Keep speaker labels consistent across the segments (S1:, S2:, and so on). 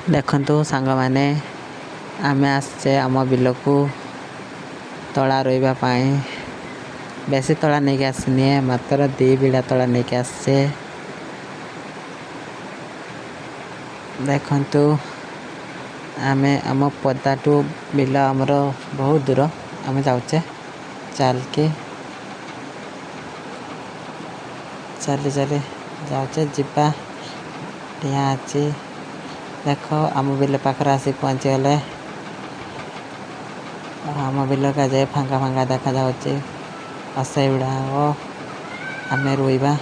S1: ଦେଖନ୍ତୁ ସାଙ୍ଗମାନେ, ଆମେ ଆସିଛେ ଆମ ବିଲକୁ ତଳା ରୋଇବା ପାଇଁ। ବେଶୀ ତଳା ନେଇକି ଆସିନି, ମାତ୍ର 2 ବିଡ଼ା ତଳା ନେଇକି ଆସିଛେ। ଦେଖନ୍ତୁ, ଆମେ ଆମ ପଦାଠୁ ବିଲ ଆମର ବହୁତ ଦୂର। ଆମେ ଯାଉଛେ ଚାଲିକି, ଚାଲି ଯାଉଛେ। ଯିବା, ଠିଆ ଅଛି। ଦେଖ, ଆମ ବିଲ ପାଖରେ ଆସି ପହଞ୍ଚିଗଲେ। ଆମ ବିଲ କାଜେ ଫାଙ୍କା ଦେଖାଯାଉଛି। ସେଇଗୁଡ଼ା ଆମେ ରୋଇବା।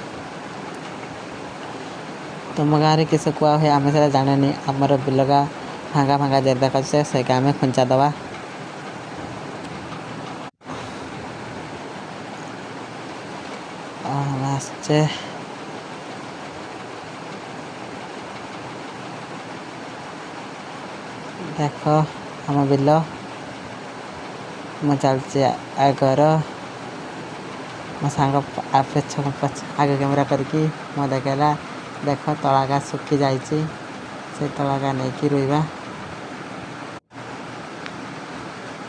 S1: ତୁମ ଗାଁରେ କିସ କୁହା ହୁଏ ଆମେ ସେଟା ଜାଣିନି। ଆମର ବିଲକା ଫାଙ୍କା ଯେ ଦେଖାଯାଉଛି, ସେଇଟା ଆମେ ଖୁଞ୍ଚା ଦେବା। ଆମେ ଆସିଛେ। ଦେଖ ଆମ ବିଲ, ମୁଁ ଚାଲିଛି ଆଗର। ମୋ ସାଙ୍ଗ ଆଗେ କ୍ୟାମେରା କରିକି ମୋ ଦେଖେଇଲା। ଦେଖ, ତଳାକା ଶୁଖି ଯାଇଛି। ସେ ତଳାକା ନେଇକି ରୋଇବା।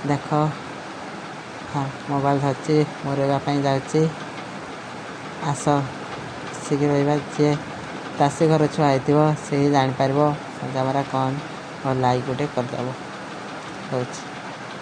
S1: ଦେଖ, ମୋବାଇଲ ଧରିଛି, ମୁଁ ରୋଇବା ପାଇଁ ଯାଉଛି। ଆସ, ମିଶିକି ରୋଇବା। ଯିଏ ଚାଷୀ ଘର ଛୁଆ ହେଇଥିବ ସେ ଜାଣିପାରିବ କ୍ୟାମେରା କ'ଣ। ଲାଇକ୍ ଗୋଟେ କରିଦେବ। ରହୁଛି।